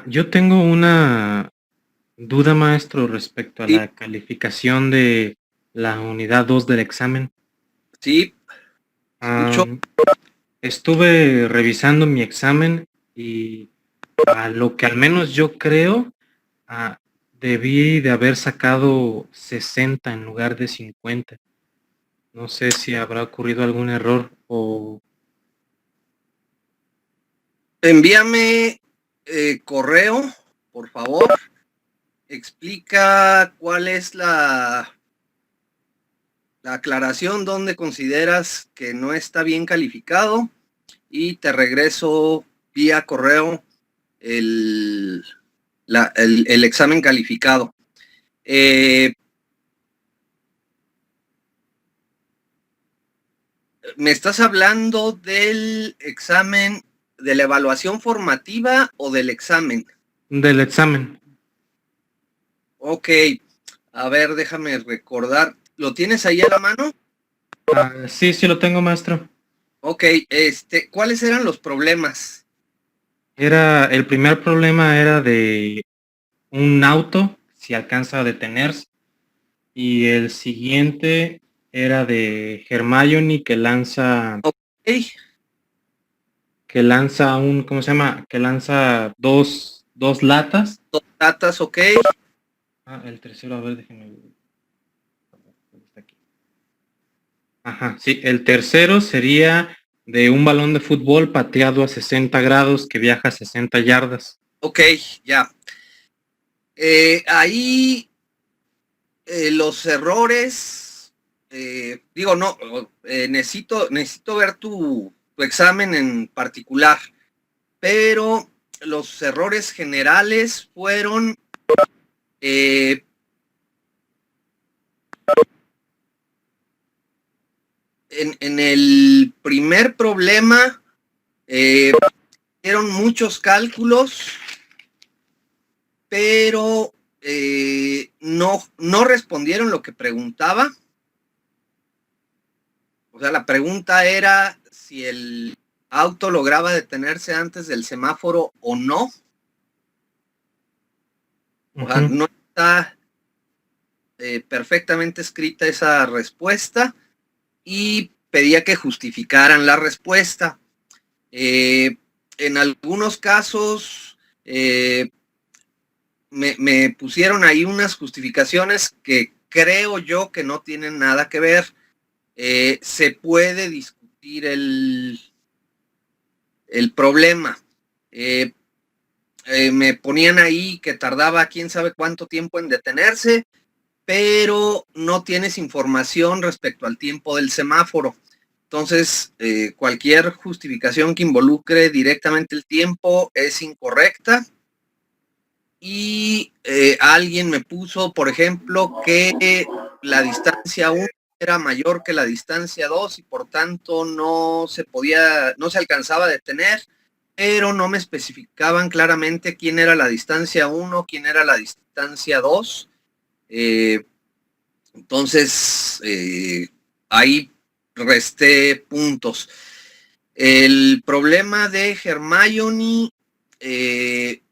Yo tengo una duda, maestro, respecto a Sí, la calificación de la unidad 2 del examen. sí, escucho. Am, Estuve revisando mi examen y a lo que al menos yo creo, ah, debí de haber sacado 60 en lugar de 50. No sé si habrá ocurrido algún error o... Envíame correo, por favor. Explica cuál es la aclaración donde consideras que no está bien calificado y te regreso vía correo el, el examen calificado. Eh, ¿Me estás hablando del examen, de la evaluación formativa o del examen? Del examen. Ok, a ver, déjame recordar. ¿Lo tienes ahí a la mano? Sí, sí lo tengo, maestro. Ok, ¿cuáles eran los problemas? El primer problema era de un auto, si alcanza a detenerse. Y el siguiente era de Hermione Ok, que lanza un, ¿cómo se llama? Que lanza dos latas. dos datas, ok. El tercero, a ver, déjenme. Está aquí. Ajá, sí, el tercero sería de un balón de fútbol pateado a 60 grados que viaja a 60 yardas. Ok, ya. Ahí los errores, digo, no, necesito ver tu examen en particular, pero los errores generales fueron eh, en el primer problema, hicieron muchos cálculos, pero no respondieron lo que preguntaba. O sea, la pregunta era si el auto lograba detenerse antes del semáforo o no. O sea, Ujú. no está perfectamente escrita esa respuesta y pedía que justificaran la respuesta. En algunos casos me pusieron ahí unas justificaciones que creo yo que no tienen nada que ver. Se puede discutir el problema. Eh, Me ponían ahí que tardaba quién sabe cuánto tiempo en detenerse, pero no tienes información respecto al tiempo del semáforo. Entonces, cualquier justificación que involucre directamente el tiempo es incorrecta. Y alguien me puso, por ejemplo, que la distancia 1 era mayor que la distancia 2 y por tanto no se alcanzaba a detener, pero no me especificaban claramente quién era la distancia 1, quién era la distancia 2. Entonces, ahí resté puntos. El problema de Hermione,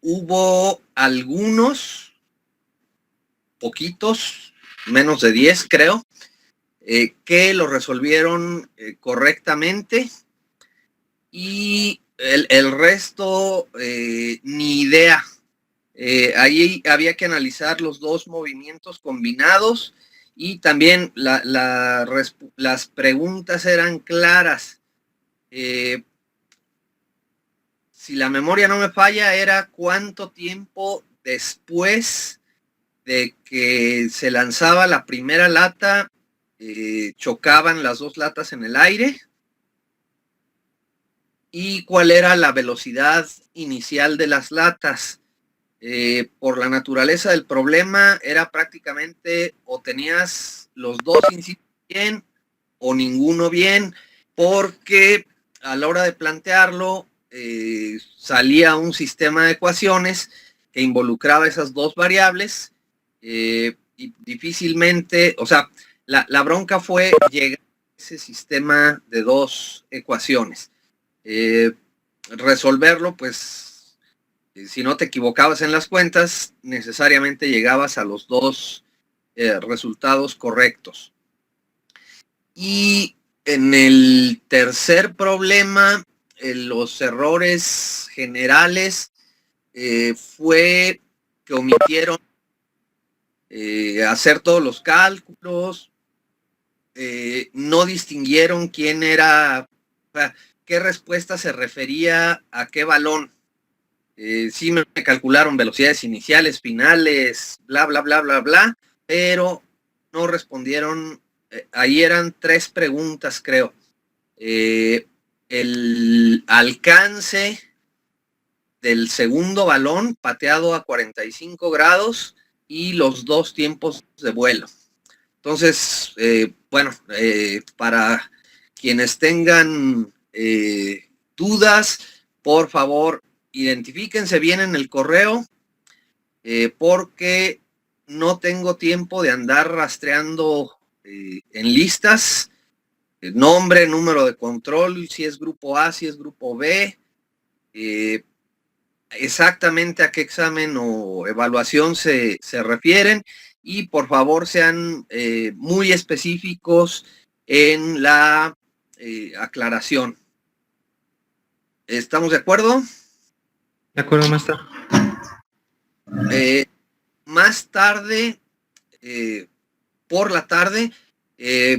hubo algunos, poquitos, menos de 10 creo, que lo resolvieron correctamente y el resto ni idea. Ahí había que analizar los dos movimientos combinados y también las preguntas eran claras. Si la memoria no me falla, era cuánto tiempo después de que se lanzaba la primera lata, chocaban las dos latas en el aire y cuál era la velocidad inicial de las latas. Por la naturaleza del problema, era prácticamente o tenías los dos incisos bien o ninguno bien, porque a la hora de plantearlo, salía un sistema de ecuaciones que involucraba esas dos variables y difícilmente, o sea, la bronca fue llegar a ese sistema de dos ecuaciones. Resolverlo, pues Si no te equivocabas en las cuentas, necesariamente llegabas a los dos resultados correctos. Y en el tercer problema, los errores generales fue que omitieron hacer todos los cálculos, no distinguieron quién era, qué respuesta se refería a qué balón. Sí me calcularon velocidades iniciales, finales, bla, bla, bla, bla, bla, pero no respondieron. Ahí eran 3 preguntas, creo. El alcance del segundo balón pateado a 45 grados y los 2 tiempos de vuelo. Entonces, bueno, para quienes tengan dudas, por favor, identifíquense bien en el correo, porque no tengo tiempo de andar rastreando en listas, nombre, número de control, si es grupo A, si es grupo B, exactamente a qué examen o evaluación se refieren, y por favor sean muy específicos en la aclaración. ¿Estamos de acuerdo? De acuerdo, maestro. Más tarde, por la tarde,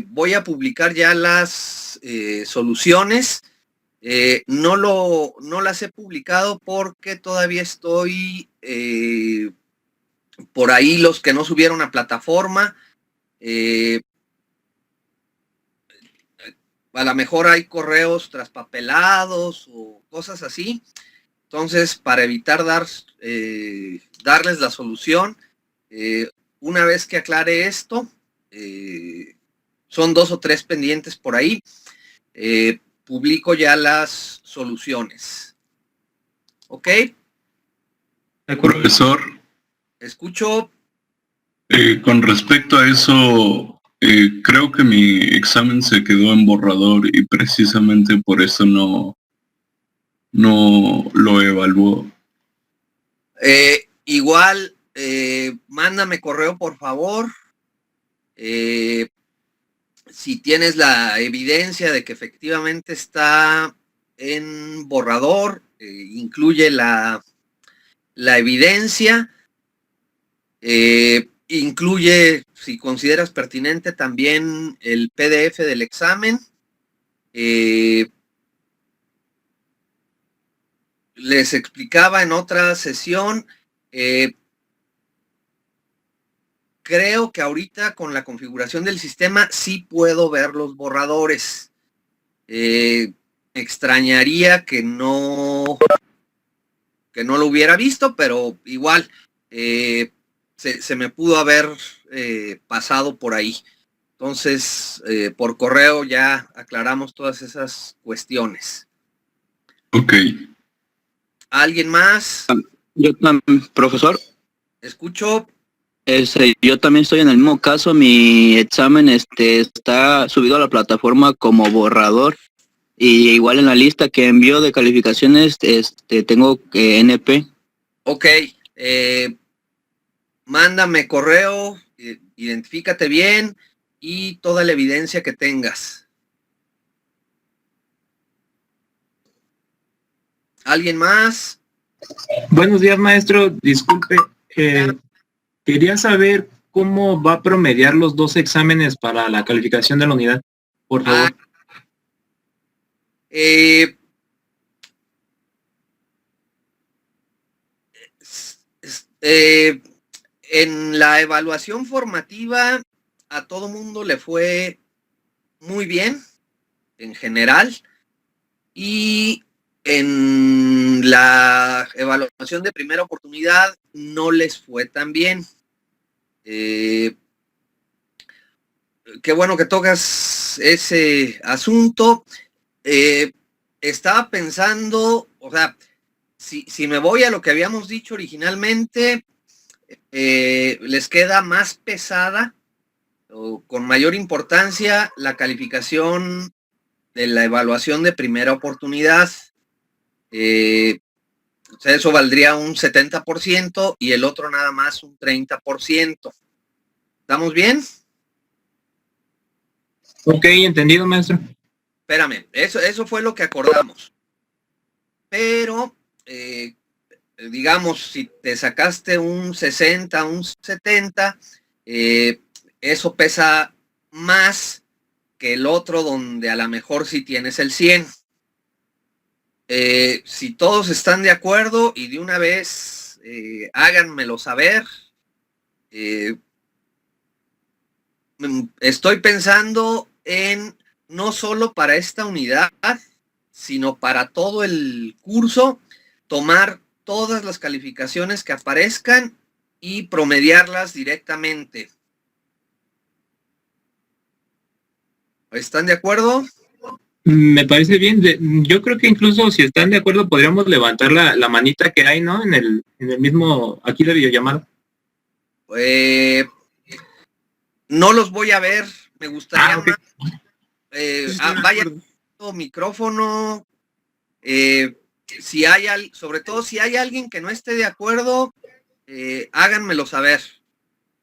voy a publicar ya las soluciones. No las he publicado porque todavía estoy por ahí, los que no subieron a plataforma. A lo mejor hay correos traspapelados o cosas así. Entonces, para evitar darles la solución, una vez que aclare esto, son 2 o 3 pendientes por ahí, publico ya las soluciones. ¿Ok? Profesor, Escucho. con respecto a eso, creo que mi examen se quedó en borrador y precisamente por eso no lo evaluó. Igual, mándame correo, por favor. Si tienes la evidencia de que efectivamente está en borrador, incluye la evidencia, incluye, si consideras pertinente, también el PDF del examen. Les explicaba en otra sesión, creo que ahorita con la configuración del sistema sí puedo ver los borradores. Extrañaría que no lo hubiera visto, pero igual se me pudo haber pasado por ahí. Entonces, por correo ya aclaramos todas esas cuestiones. Ok. ¿Alguien más? Yo también, profesor. Escucho. Yo también estoy en el mismo caso. Mi examen está subido a la plataforma como borrador. Y igual en la lista que envío de calificaciones, tengo NP. Ok. Mándame correo, identifícate bien y toda la evidencia que tengas. ¿Alguien más? Buenos días, maestro. Disculpe, quería saber cómo va a promediar los 2 exámenes para la calificación de la unidad, por favor. En la evaluación formativa a todo mundo le fue muy bien, en general, y en la evaluación de primera oportunidad no les fue tan bien. Qué bueno que tocas ese asunto. Estaba pensando, o sea, si me voy a lo que habíamos dicho originalmente, les queda más pesada o con mayor importancia la calificación de la evaluación de primera oportunidad. eso valdría un 70% y el otro nada más un 30%. ¿Estamos bien? Ok, entendido, maestro. Espérame, eso fue lo que acordamos. Pero, digamos, si te sacaste un 60, un 70, eso pesa más que el otro donde a lo mejor sí tienes el 100. Si todos están de acuerdo y de una vez háganmelo saber. Estoy pensando en no solo para esta unidad, sino para todo el curso, tomar todas las calificaciones que aparezcan y promediarlas directamente. ¿Están de acuerdo? Me parece bien. Yo creo que incluso si están de acuerdo podríamos levantar la manita que hay, ¿no? En el mismo, aquí de videollamada. No los voy a ver. Me gustaría okay. más. Vaya micrófono. Si hay, sobre todo si hay alguien que no esté de acuerdo, háganmelo saber.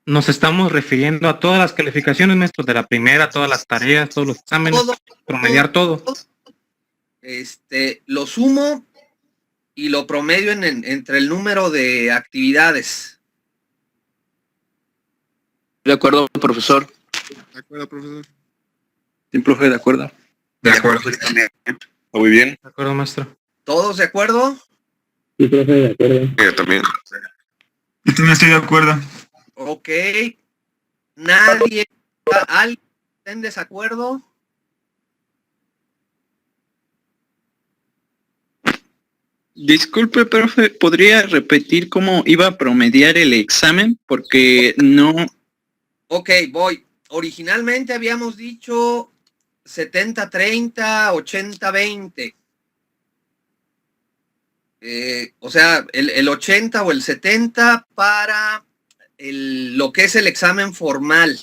Nos estamos refiriendo a todas las calificaciones, maestro, de la primera, todas las tareas, todos los exámenes, promediar todo. Lo sumo y lo promedio entre el número de actividades. De acuerdo, profesor. De acuerdo, profesor. Sí, profe, de acuerdo. De acuerdo. Muy bien. De acuerdo, maestro. ¿Todos de acuerdo? Sí, profe, de acuerdo. Yo también. Yo también estoy de acuerdo. Ok. ¿Alguien está en desacuerdo? Disculpe, profe, ¿podría repetir cómo iba a promediar el examen? Porque no... Ok, voy. Originalmente habíamos dicho 70-30, 80-20. O sea, el 80 o el 70 para lo que es el examen formal.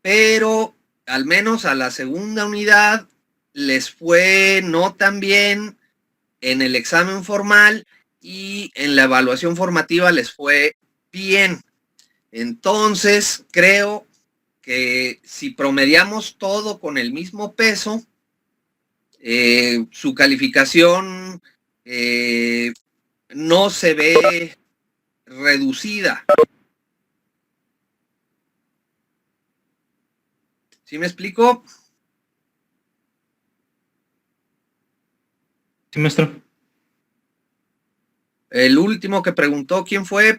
Pero al menos a la segunda unidad les fue no tan bien en el examen formal y en la evaluación formativa les fue bien. Entonces, creo que si promediamos todo con el mismo peso, su calificación no se ve reducida. ¿Sí me explico? Sí, maestro. El último que preguntó, ¿quién fue?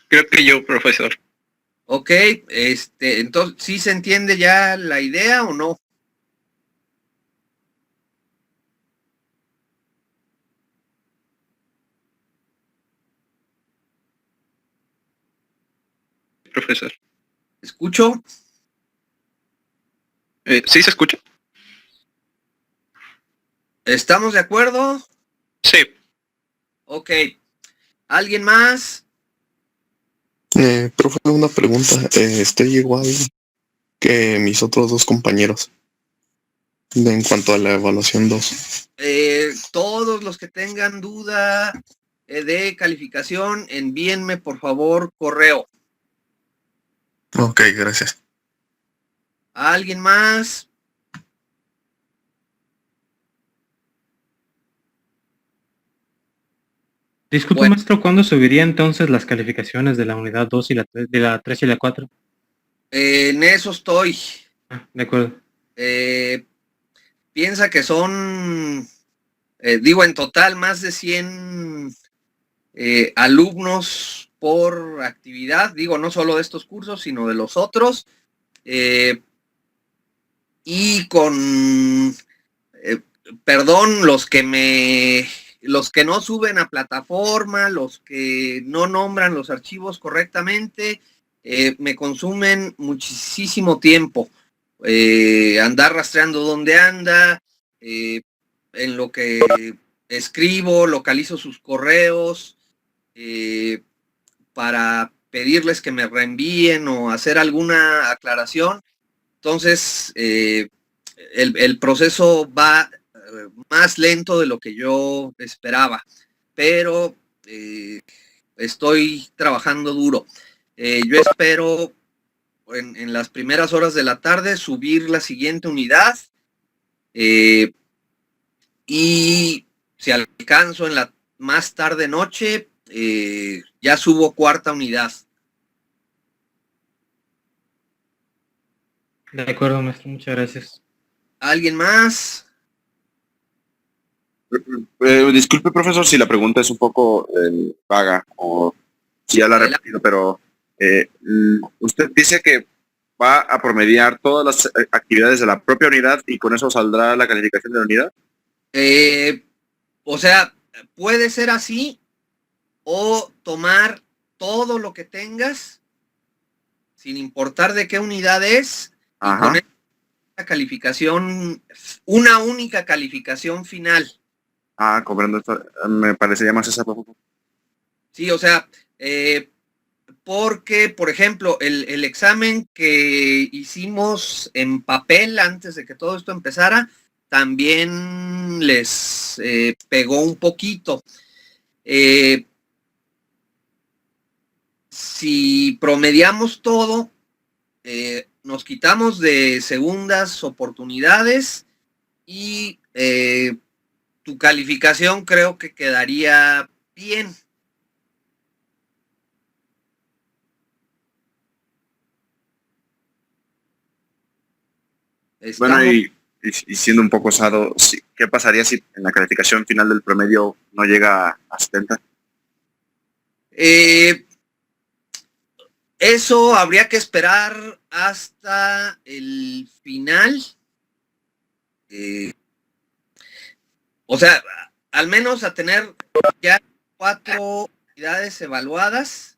Creo que yo, profesor. Ok, entonces, ¿sí se entiende ya la idea o no? Profesor. ¿Escucho? ¿Sí se escucha? ¿Estamos de acuerdo? Sí. Ok. ¿Alguien más? Profe, una pregunta. Estoy igual que mis otros dos compañeros en cuanto a la evaluación 2. Todos los que tengan duda de calificación, envíenme por favor correo. Ok, gracias. ¿Alguien más? Disculpe, Bueno. maestro, ¿cuándo subiría entonces las calificaciones de la unidad 2 y de la 3 y la 4? En eso estoy. De acuerdo. Piensa que son, en total más de 100 alumnos por actividad. No solo de estos cursos, sino de los otros. Y con, perdón, los que no suben a plataforma, los que no nombran los archivos correctamente, me consumen muchísimo tiempo. Andar rastreando dónde anda, en lo que escribo, localizo sus correos, para pedirles que me reenvíen o hacer alguna aclaración. Entonces, el proceso va más lento de lo que yo esperaba, pero estoy trabajando duro. Yo espero en las primeras horas de la tarde subir la siguiente unidad y si alcanzo en la más tarde noche, ya subo cuarta unidad. De acuerdo, maestro, muchas gracias. ¿Alguien más? Disculpe, profesor, si la pregunta es un poco vaga o si ya la he repetido, pero usted dice que va a promediar todas las actividades de la propia unidad y con eso saldrá la calificación de la unidad. O sea, puede ser así o tomar todo lo que tengas, sin importar de qué unidad es, y poner una calificación, una única calificación final. Comprendo esto. Me parecería más esa. Sí, o sea, porque, por ejemplo, el examen que hicimos en papel antes de que todo esto empezara, también les pegó un poquito. Si promediamos todo, nos quitamos de segundas oportunidades y tu calificación creo que quedaría bien. Bueno, y siendo un poco osado, ¿qué pasaría si en la calificación final del promedio no llega a 70? Eso habría que esperar hasta el final. O sea, al menos a tener ya 4 unidades evaluadas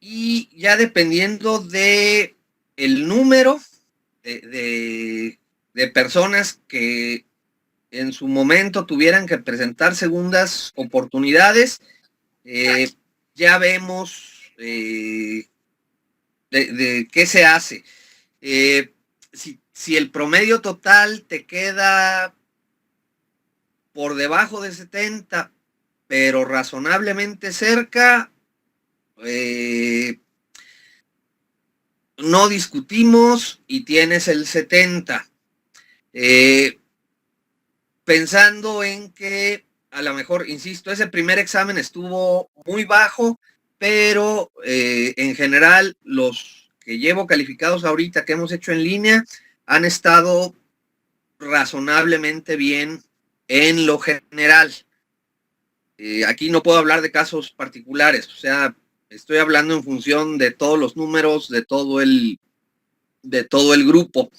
y ya dependiendo de el número de personas que en su momento tuvieran que presentar segundas oportunidades, ya vemos de qué se hace. Si el promedio total te queda por debajo de 70, pero razonablemente cerca, no discutimos y tienes el 70. Pensando en que a lo mejor, insisto, ese primer examen estuvo muy bajo, pero en general los que llevo calificados ahorita que hemos hecho en línea han estado razonablemente bien en lo general. Aquí no puedo hablar de casos particulares, o sea, estoy hablando en función de todos los números, de todo el grupo.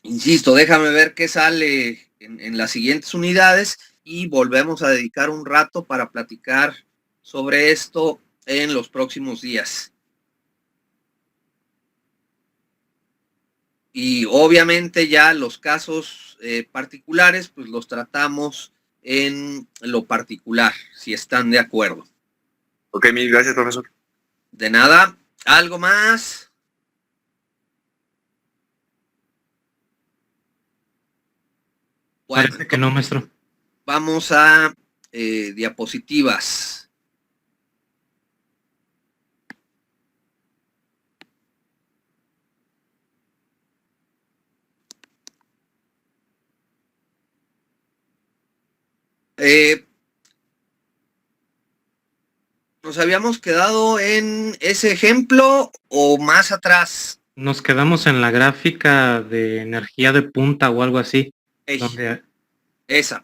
Insisto, déjame ver qué sale en las siguientes unidades y volvemos a dedicar un rato para platicar sobre esto en los próximos días. Y obviamente ya los casos particulares, pues los tratamos en lo particular, si están de acuerdo. Ok, mil gracias, profesor. De nada. ¿Algo más? Bueno, parece que no, maestro. Vamos a diapositivas. ¿Nos habíamos quedado en ese ejemplo o más atrás? Nos quedamos en la gráfica de energía de punta o algo así. Donde... Esa.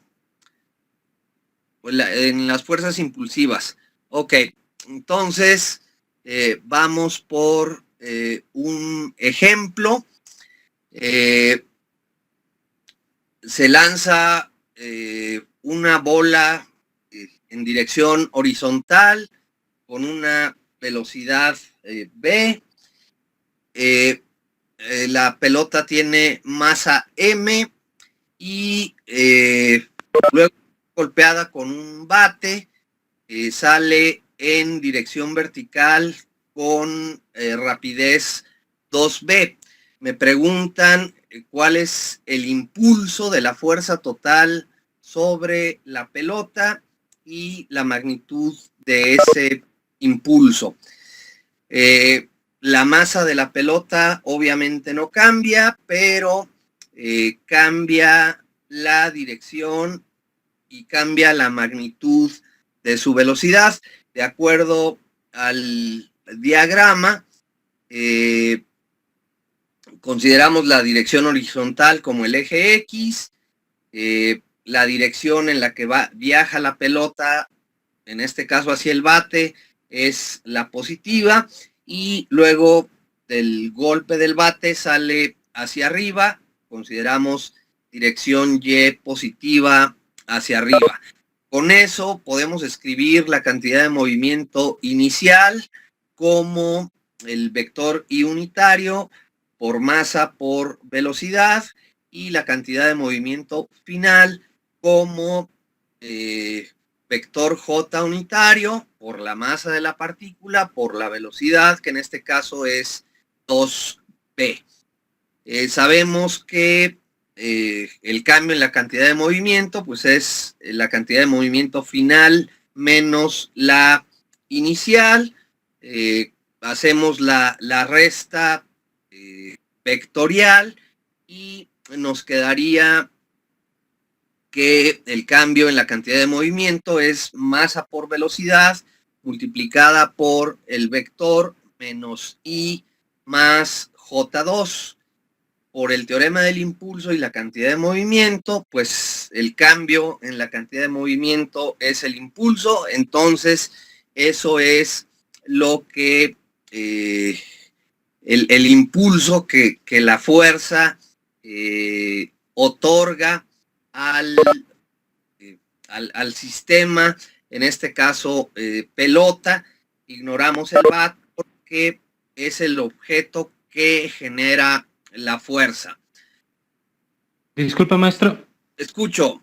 Pues en las fuerzas impulsivas. Ok, entonces vamos por un ejemplo. Se lanza una bola en dirección horizontal con una velocidad v. La pelota tiene masa m y luego golpeada con un bate, sale en dirección vertical con rapidez 2b. me preguntan cuál es el impulso de la fuerza total sobre la pelota y la magnitud de ese impulso. La masa de la pelota obviamente no cambia, pero cambia la dirección y cambia la magnitud de su velocidad. De acuerdo al diagrama, consideramos la dirección horizontal como el eje X, la dirección en la que viaja la pelota, en este caso hacia el bate, es la positiva, y luego del golpe del bate sale hacia arriba, consideramos dirección Y positiva hacia arriba. Con eso podemos escribir la cantidad de movimiento inicial como el vector I unitario por masa por velocidad, y la cantidad de movimiento final como vector J unitario por la masa de la partícula por la velocidad, que en este caso es 2p. Sabemos que el cambio en la cantidad de movimiento pues es la cantidad de movimiento final menos la inicial. Hacemos la resta vectorial y nos quedaría que el cambio en la cantidad de movimiento es masa por velocidad multiplicada por el vector menos I más J2. Por el teorema del impulso y la cantidad de movimiento, pues el cambio en la cantidad de movimiento es el impulso. Entonces, eso es lo que el impulso que la fuerza otorga al sistema, en este caso pelota. Ignoramos el bat porque es el objeto que genera la fuerza. Disculpa, maestro. Escucho.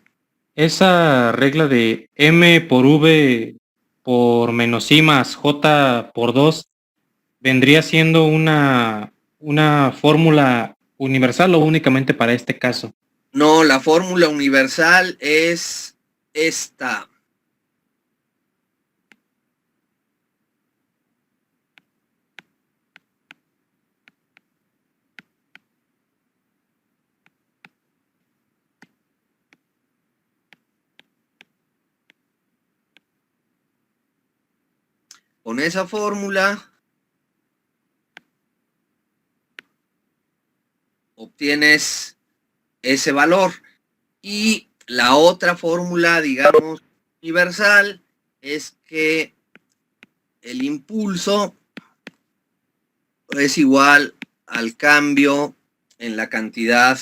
Esa regla de M por V por menos I más J por 2 vendría siendo una fórmula universal o únicamente para este caso. No, la fórmula universal es esta. Con esa fórmula obtienes ese valor. Y la otra fórmula, digamos, universal, es que el impulso es igual al cambio en la cantidad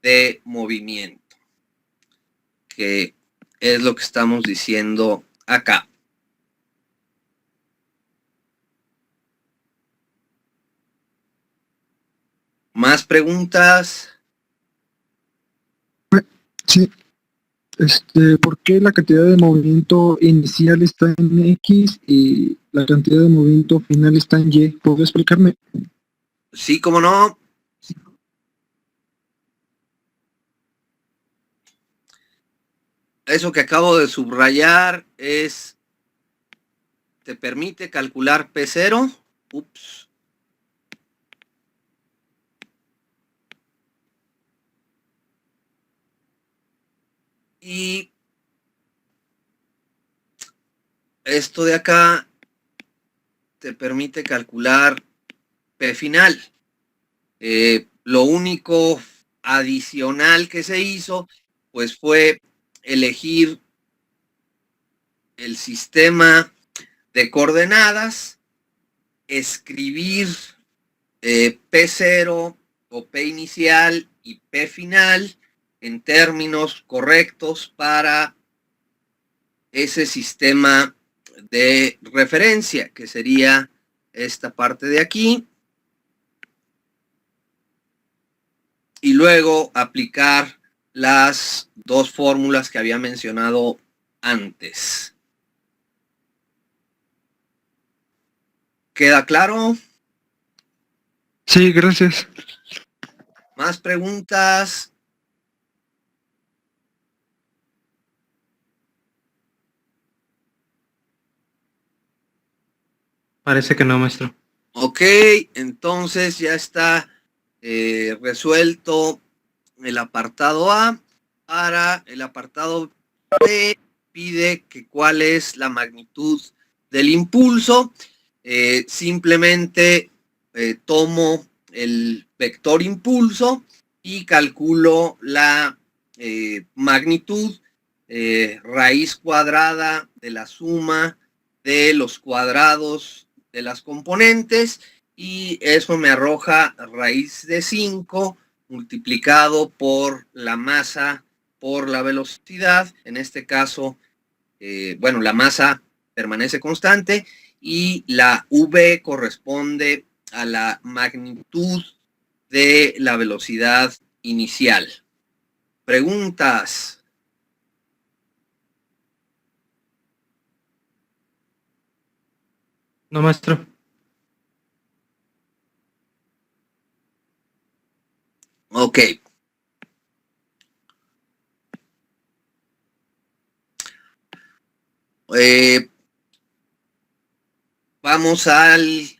de movimiento, que es lo que estamos diciendo acá. ¿Más preguntas? Sí. ¿Por qué la cantidad de movimiento inicial está en X y la cantidad de movimiento final está en Y? ¿Puedo explicarme? Sí, cómo no. Eso que acabo de subrayar te permite calcular P0. Ups. Y esto de acá te permite calcular P final. Lo único adicional que se hizo pues fue elegir el sistema de coordenadas, escribir P0 o P inicial y P final en términos correctos para ese sistema de referencia, que sería esta parte de aquí, y luego aplicar las dos fórmulas que había mencionado antes. ¿Queda claro? Sí, gracias. ¿Más preguntas? Parece que no, maestro. Ok, entonces ya está resuelto el apartado A. Para el apartado B pide que cuál es la magnitud del impulso. Simplemente tomo el vector impulso y calculo la magnitud, raíz cuadrada de la suma de los cuadrados de las componentes, y eso me arroja raíz de 5 multiplicado por la masa por la velocidad. En este caso, bueno, la masa permanece constante y la v corresponde a la magnitud de la velocidad inicial. ¿Preguntas? No, maestro. Ok. Vamos al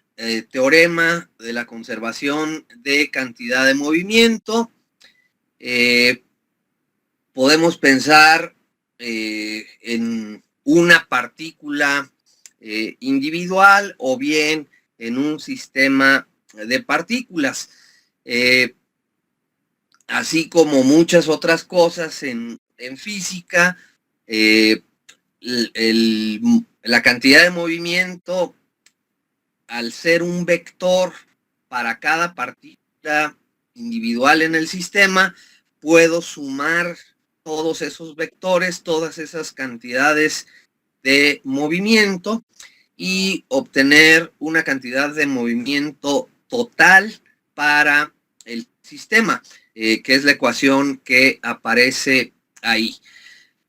teorema de la conservación de cantidad de movimiento. Podemos pensar en una partícula individual o bien en un sistema de partículas. Así como muchas otras cosas en física, la cantidad de movimiento, al ser un vector para cada partícula individual en el sistema, puedo sumar todos esos vectores, todas esas cantidades de movimiento y obtener una cantidad de movimiento total para el sistema, que es la ecuación que aparece ahí.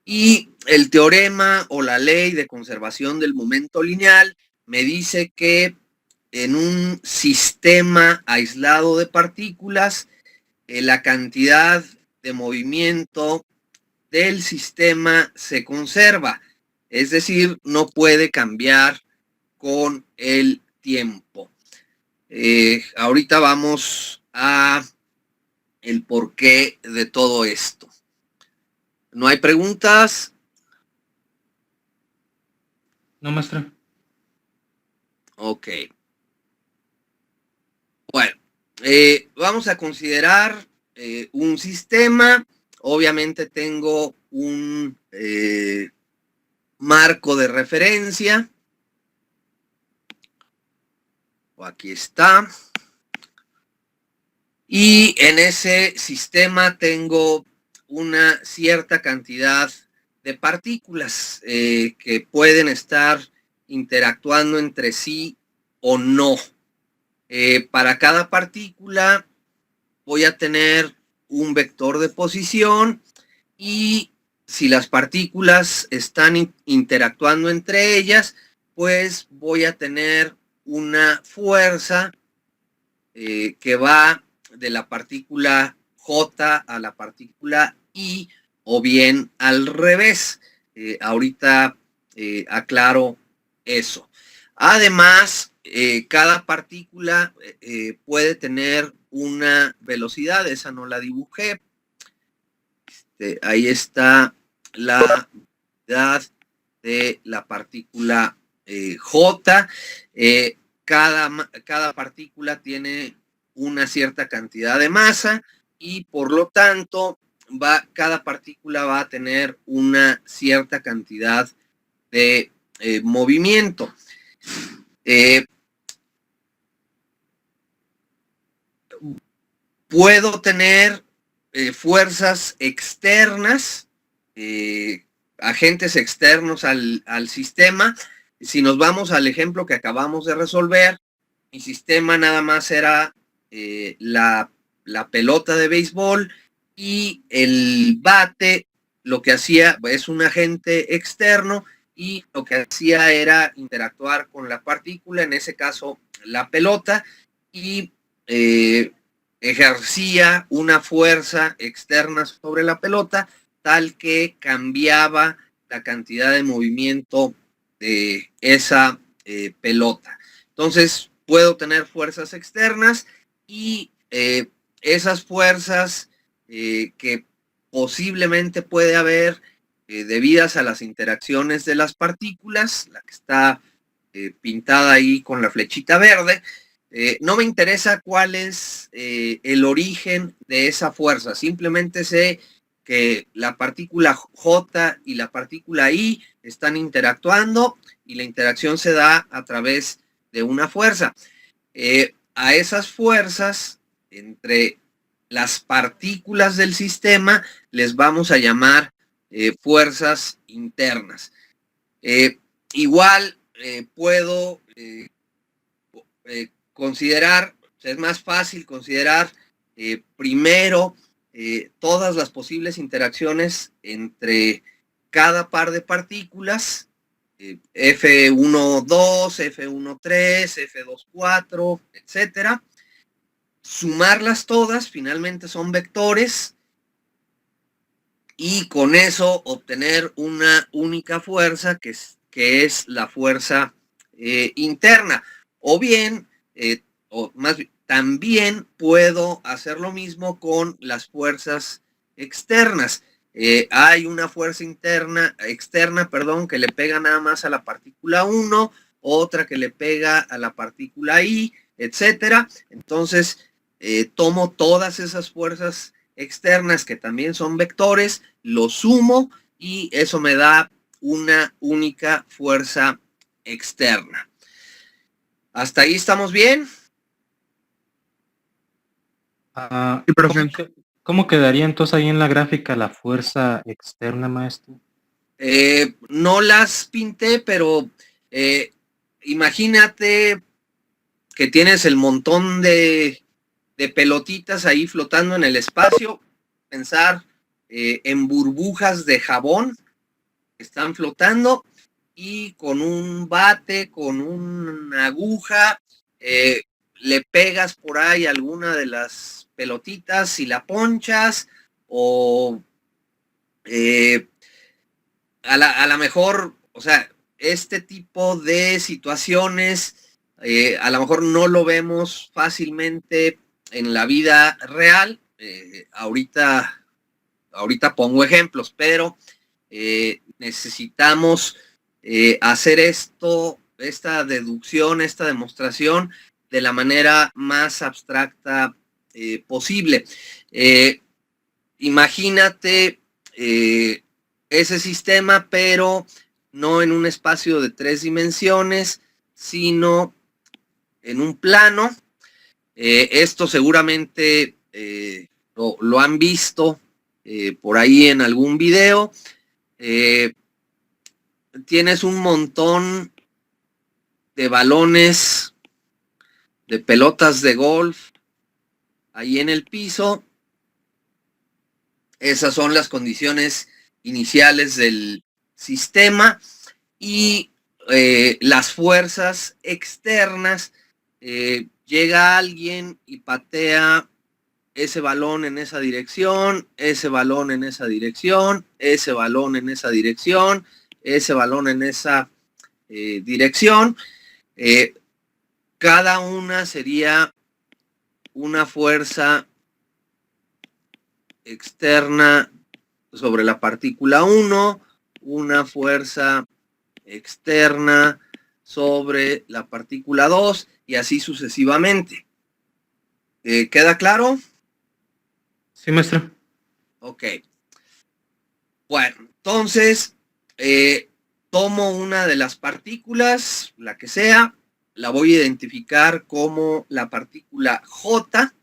Y el teorema o la ley de conservación del momento lineal me dice que en un sistema aislado de partículas, la cantidad de movimiento del sistema se conserva, es decir, no puede cambiar con el tiempo. Ahorita vamos a el porqué de todo esto. ¿No hay preguntas? No, maestro. Ok. Bueno, vamos a considerar un sistema. Obviamente tengo un marco de referencia. Aquí está. Y en ese sistema tengo una cierta cantidad de partículas que pueden estar interactuando entre sí o no. Para cada partícula voy a tener un vector de posición, y si las partículas están interactuando entre ellas, pues voy a tener una fuerza que va de la partícula J a la partícula I, o bien al revés. Ahorita aclaro eso. Además, cada partícula puede tener una velocidad, esa no la dibujé. Ahí está la velocidad de la partícula J. Cada partícula tiene una cierta cantidad de masa y por lo tanto cada partícula va a tener una cierta cantidad de movimiento. Puedo tener fuerzas externas, agentes externos al sistema. Si nos vamos al ejemplo que acabamos de resolver, mi sistema nada más era la pelota de béisbol, y el bate lo que hacía es un agente externo, y lo que hacía era interactuar con la partícula, en ese caso la pelota, y ejercía una fuerza externa sobre la pelota tal que cambiaba la cantidad de movimiento de esa pelota. Entonces puedo tener fuerzas externas y esas fuerzas que posiblemente puede haber debidas a las interacciones de las partículas, la que está pintada ahí con la flechita verde. No me interesa cuál es el origen de esa fuerza, simplemente sé que la partícula J y la partícula I están interactuando y la interacción se da a través de una fuerza. A esas fuerzas, entre las partículas del sistema, les vamos a llamar fuerzas internas. Igual puedo considerar, es más fácil considerar primero todas las posibles interacciones entre cada par de partículas, F1,2, F1,3, F2,4, etcétera. Sumarlas todas, finalmente son vectores, y con eso obtener una única fuerza que es la fuerza interna. O bien, también puedo hacer lo mismo con las fuerzas externas. Hay una fuerza externa, que le pega nada más a la partícula 1, otra que le pega a la partícula I, etcétera. Entonces, tomo todas esas fuerzas externas que también son vectores, lo sumo y eso me da una única fuerza externa. ¿Hasta ahí estamos bien? ¿Cómo quedaría entonces ahí en la gráfica la fuerza externa, maestro? No las pinté, pero imagínate que tienes el montón de pelotitas ahí flotando en el espacio. Pensar en burbujas de jabón que están flotando, y con un bate, con una aguja, le pegas por ahí alguna de las pelotitas y la ponchas, o a la mejor, o sea, este tipo de situaciones a lo mejor no lo vemos fácilmente en la vida real. Ahorita pongo ejemplos, pero necesitamos hacer esta deducción, esta demostración de la manera más abstracta posible. Imagínate ese sistema, pero no en un espacio de 3 dimensiones, sino en un plano. Esto seguramente lo han visto por ahí en algún video. Tienes un montón de balones, de pelotas de golf ahí en el piso. Esas son las condiciones iniciales del sistema, y las fuerzas externas, llega alguien y patea ese balón en esa dirección, ese balón en esa dirección, ese balón en esa dirección, ese balón en esa dirección. Cada una sería una fuerza externa sobre la partícula 1, una fuerza externa sobre la partícula 2, y así sucesivamente. ¿Queda claro? Sí, maestro. Ok. Bueno, entonces tomo una de las partículas, la que sea, la voy a identificar como la partícula J,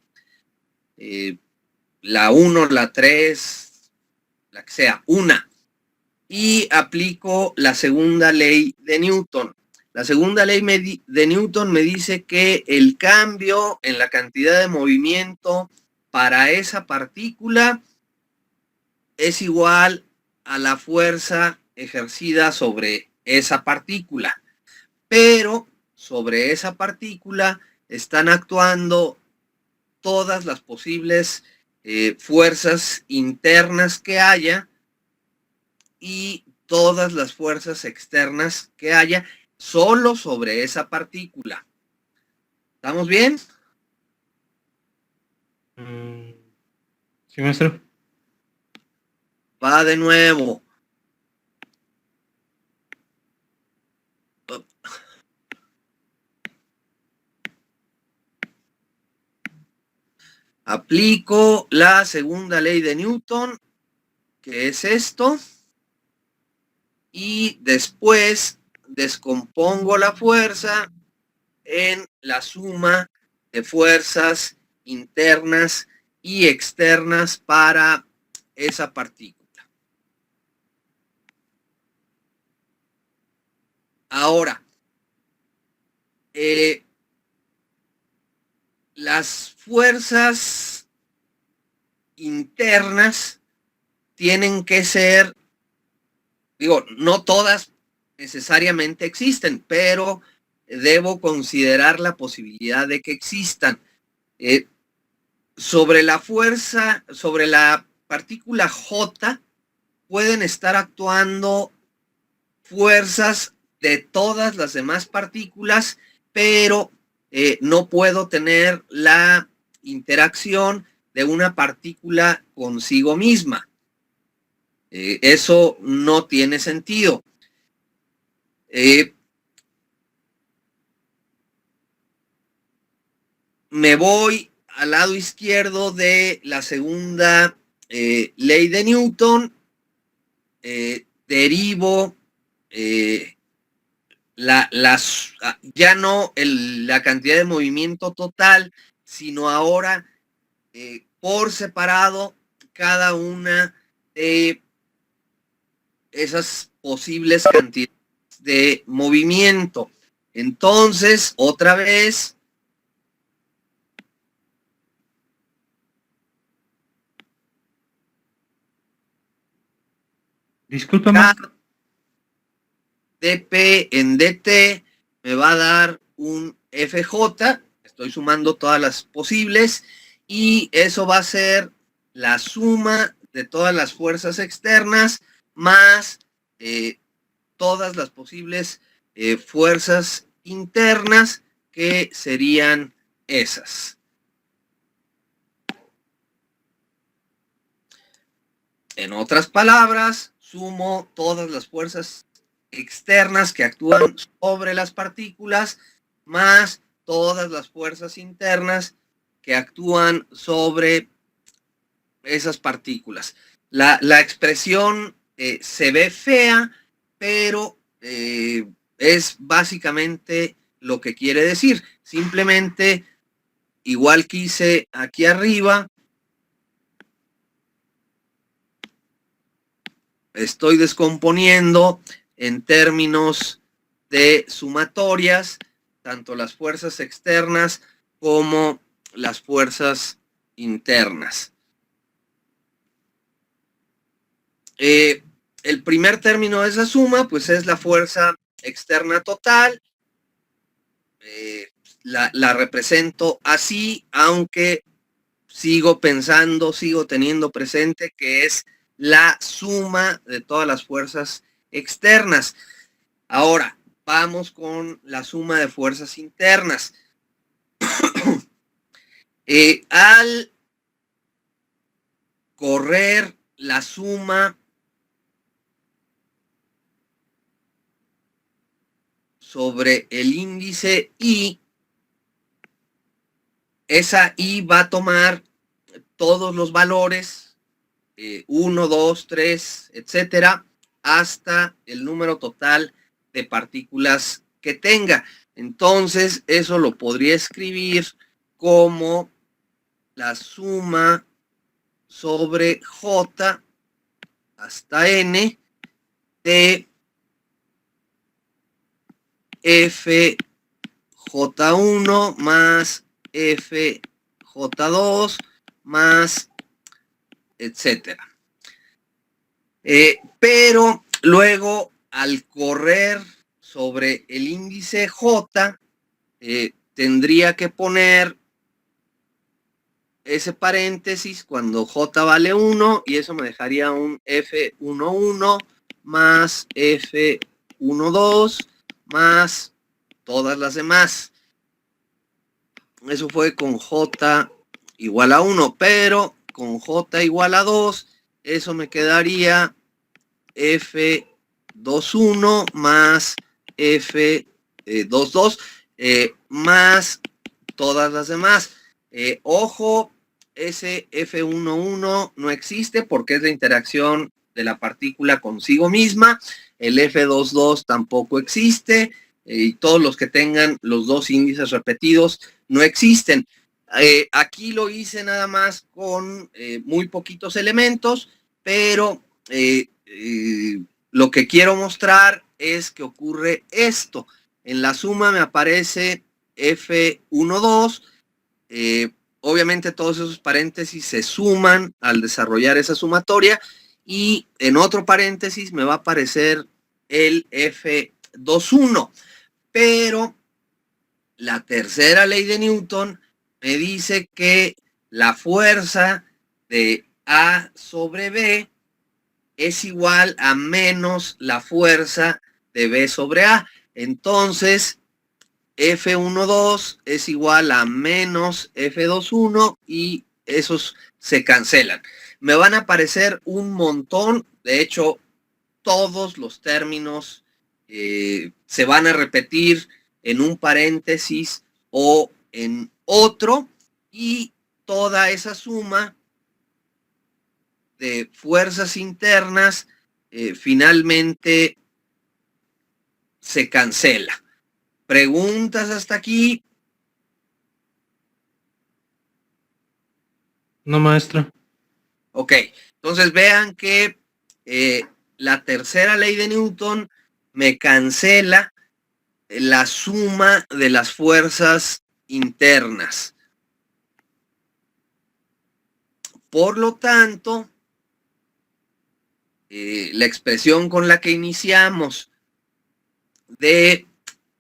la 1, la 3, la que sea, una, y aplico la segunda ley de Newton. La segunda ley de Newton me dice que el cambio en la cantidad de movimiento para esa partícula es igual a la fuerza ejercida sobre esa partícula, pero sobre esa partícula están actuando todas las posibles fuerzas internas que haya y todas las fuerzas externas que haya solo sobre esa partícula. ¿Estamos bien? Sí, maestro. Va de nuevo. Aplico la segunda ley de Newton, que es esto, y después descompongo la fuerza en la suma de fuerzas internas y externas para esa partícula. Ahora, las fuerzas internas tienen que ser, digo, no todas necesariamente existen, pero debo considerar la posibilidad de que existan. Sobre la fuerza, sobre la partícula J, pueden estar actuando fuerzas de todas las demás partículas, pero no puedo tener la interacción de una partícula consigo misma. Eso no tiene sentido. Me voy al lado izquierdo de la segunda ley de Newton, derivo ya no la cantidad de movimiento total, sino ahora por separado cada una de esas posibles cantidades de movimiento. Entonces, otra vez, disculpa, maestro. dp en dt me va a dar un FJ, estoy sumando todas las posibles, y eso va a ser la suma de todas las fuerzas externas más todas las posibles fuerzas internas, que serían esas. En otras palabras, sumo todas las fuerzas externas que actúan sobre las partículas más todas las fuerzas internas que actúan sobre esas partículas. La expresión se ve fea, pero es básicamente lo que quiere decir. Simplemente, igual que hice aquí arriba, estoy descomponiendo en términos de sumatorias tanto las fuerzas externas como las fuerzas internas. El primer término de esa suma, pues, es la fuerza externa total. La represento así, aunque sigo pensando, sigo teniendo presente que es la suma de todas las fuerzas externas. Ahora, vamos con la suma de fuerzas internas. Al correr la suma sobre el índice I, esa I va a tomar todos los valores, 1, 2, 3, etcétera, hasta el número total de partículas que tenga. Entonces, eso lo podría escribir como la suma sobre J hasta N de FJ1 más FJ2 más etcétera. Pero luego, al correr sobre el índice J, tendría que poner ese paréntesis cuando J vale 1 y eso me dejaría un F11 más F12 más todas las demás. Eso fue con J igual a 1, pero con J igual a 2, eso me quedaría F21 más F22 más todas las demás. Ojo, ese F11 no existe porque es la interacción de la partícula consigo misma. El F22 tampoco existe. Y todos los que tengan los dos índices repetidos no existen. Aquí lo hice nada más con muy poquitos elementos, pero lo que quiero mostrar es que ocurre esto. En la suma me aparece F12. Obviamente todos esos paréntesis se suman al desarrollar esa sumatoria y en otro paréntesis me va a aparecer el F21. Pero la tercera ley de Newton me dice que la fuerza de A sobre B es igual a menos la fuerza de B sobre A. Entonces, F12 es igual a menos F21 y esos se cancelan. Me van a aparecer un montón, de hecho, todos los términos se van a repetir en un paréntesis o en otro y toda esa suma de fuerzas internas finalmente se cancela. ¿Preguntas hasta aquí? No, maestro. Ok, entonces vean que la tercera ley de Newton me cancela la suma de las fuerzas internas. Por lo tanto, la expresión con la que iniciamos de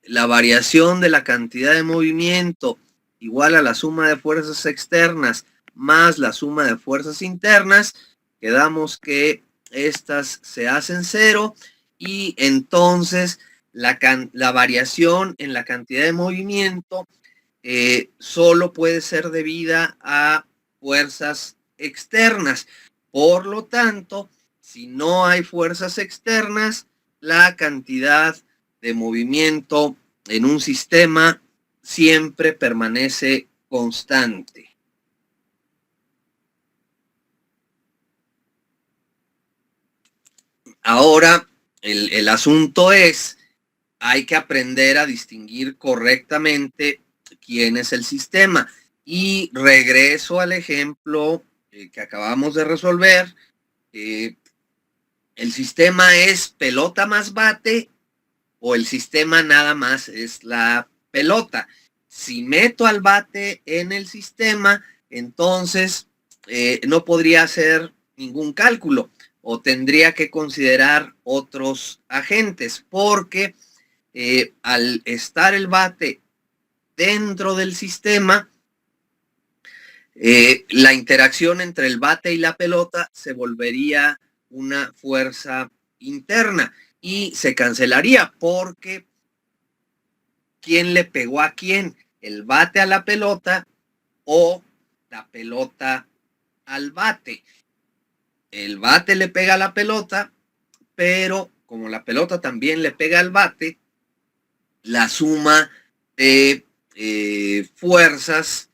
la variación de la cantidad de movimiento igual a la suma de fuerzas externas más la suma de fuerzas internas, quedamos que estas se hacen 0 y entonces la variación en la cantidad de movimiento solo puede ser debida a fuerzas externas. Por lo tanto, si no hay fuerzas externas, la cantidad de movimiento en un sistema siempre permanece constante. Ahora, el asunto es, hay que aprender a distinguir correctamente quién es el sistema. Y regreso al ejemplo que acabamos de resolver. ¿El sistema es pelota más bate o el sistema nada más es la pelota? Si meto al bate en el sistema, entonces no podría hacer ningún cálculo o tendría que considerar otros agentes porque al estar el bate dentro del sistema, la interacción entre el bate y la pelota se volvería una fuerza interna y se cancelaría porque ¿quién le pegó a quién? ¿El bate a la pelota o la pelota al bate? El bate le pega a la pelota, pero como la pelota también le pega al bate, la suma de fuerzas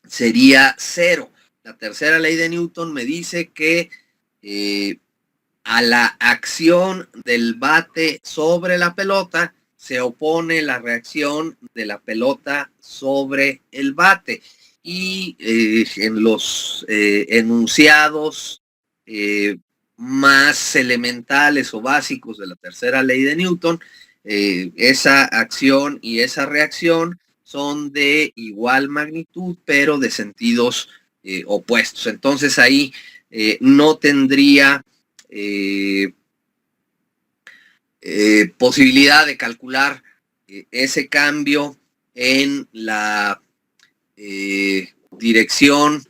sería 0. La tercera ley de Newton me dice que a la acción del bate sobre la pelota se opone la reacción de la pelota sobre el bate. Y en los enunciados más elementales o básicos de la tercera ley de Newton, esa acción y esa reacción son de igual magnitud, pero de sentidos opuestos. Entonces ahí no tendría posibilidad de calcular ese cambio en la dirección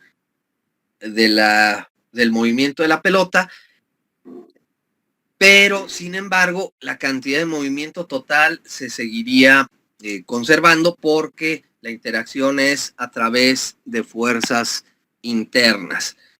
del movimiento de la pelota, pero sin embargo la cantidad de movimiento total se seguiría conservando porque la interacción es a través de fuerzas internas.